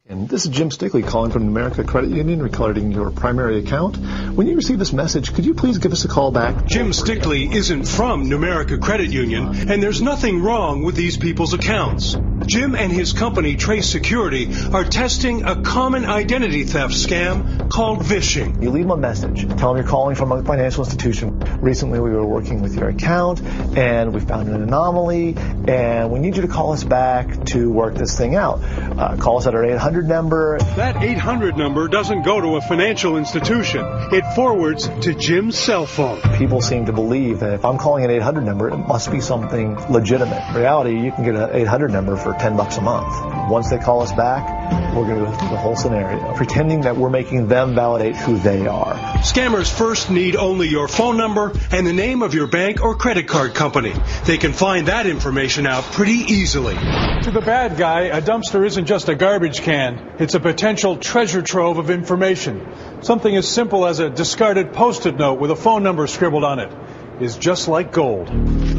And this is Jim Stickley calling from America Credit Union regarding your primary account. When you receive this message, could you please give us a call back? Jim Stickley isn't from America Credit Union, and there's nothing wrong with these people's accounts. Jim and his company, TraceSecurity, are testing a common identity theft scam called Vishing. You leave them a message. Tell them you're calling from a financial institution. Recently, we were working with your account, and we found an anomaly, and we need you to call us back to work this thing out. Call us at our 800 number. That 800 number doesn't go to a financial institution. It forwards to Jim's cell phone. People seem to believe that if I'm calling an 800 number, it must be something legitimate. In reality, you can get an 800 number for $10 a month. Once they call us back, we're going to go through the whole scenario, pretending that we're making them validate who they are. Scammers first need only your phone number and the name of your bank or credit card company. They can find that information out pretty easily. To the bad guy, a dumpster isn't just a garbage can. It's a potential treasure trove of information. Something as simple as a discarded Post-it note with a phone number scribbled on it is just like gold.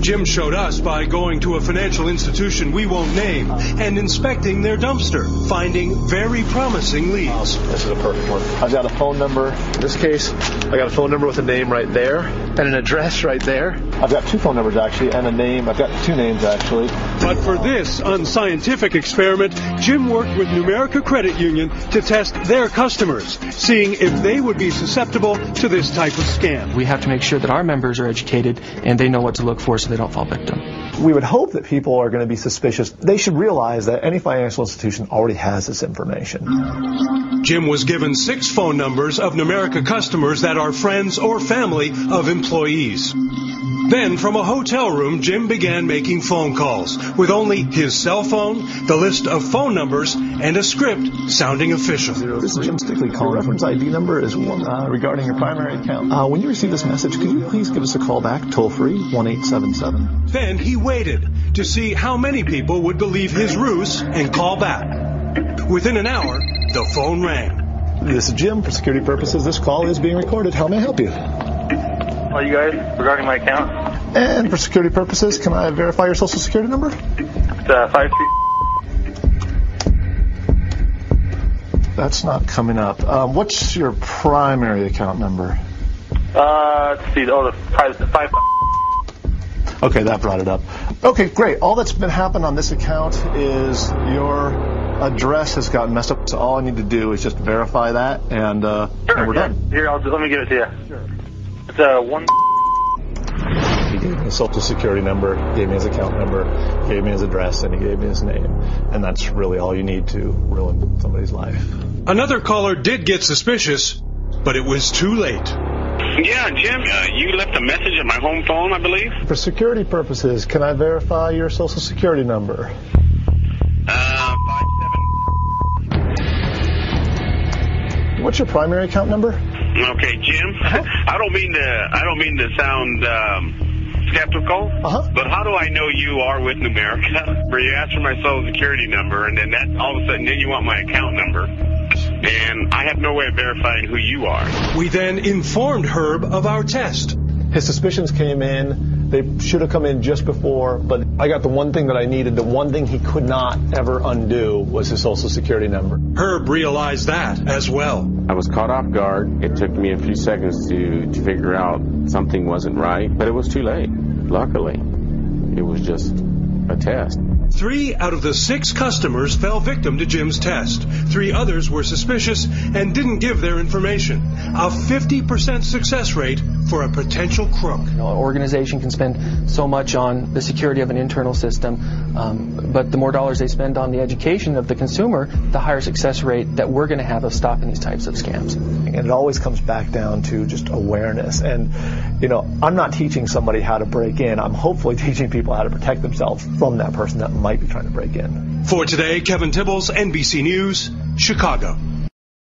Jim showed us by going to a financial institution we won't name and inspecting their dumpster, finding very promising leads. This is a perfect one. I've got a phone number. In this case, I got a phone number with a name right there and an address right there. I've got two phone numbers actually and a name. I've got two names actually. But for this unscientific experiment, Jim worked with Numerica Credit Union to test their customers, seeing if they would be susceptible to this type of scam. We have to make sure that our members are educated and they know what to look for so they don't fall victim. We would hope that people are going to be suspicious. They should realize that any financial institution already has this information. Jim was given 6 phone numbers of Numerica customers that are friends or family of employees. Then, from a hotel room, Jim began making phone calls with only his cell phone, the list of phone numbers, and a script sounding official. This is Jim Stickley calling. Reference ID number is regarding your primary account. When you receive this message, could you please give us a call back, toll-free, 1-877. Then he waited to see how many people would believe his ruse and call back. Within an hour, the phone rang. This is Jim. For security purposes, this call is being recorded. How may I help you? Are you guys regarding my account? And for security purposes, can I verify your social security number? It's 53. That's not coming up. What's your primary account number? Let's see. Oh, the 5. Okay, that brought it up. Okay, great. All that's been happened on this account is your address has gotten messed up. So all I need to do is just verify that, and we're done. Here, let me give it to you. Sure. It's 1. He gave me his social security number, gave me his account number, gave me his address, and he gave me his name. And that's really all you need to ruin somebody's life. Another caller did get suspicious, but it was too late. Yeah, Jim, you left a message at my home phone, I believe. For security purposes, can I verify your social security number? 57. What's your primary account number? Okay, Jim. I don't mean to sound skeptical, but how do I know you are with Numerica? Where you asked for my social security number, and then that all of a sudden then you want my account number. And I have no way of verifying who you are. We then informed Herb of our test. His suspicions came in. They should have come in just before, but I got the one thing that I needed. The one thing he could not ever undo was his social security number. Herb realized that as well. I was caught off guard. It took me a few seconds to figure out something wasn't right, but it was too late. Luckily, it was just a test. 3 out of the 6 customers fell victim to Jim's test. 3 others were suspicious and didn't give their information. A 50% success rate for a potential crook. An organization can spend so much on the security of an internal system, but the more dollars they spend on the education of the consumer, the higher success rate that we're going to have of stopping these types of scams. And it always comes back down to just awareness. And, I'm not teaching somebody how to break in. I'm hopefully teaching people how to protect themselves from that person that might be trying to break in. For today, Kevin Tibbles, NBC News, Chicago.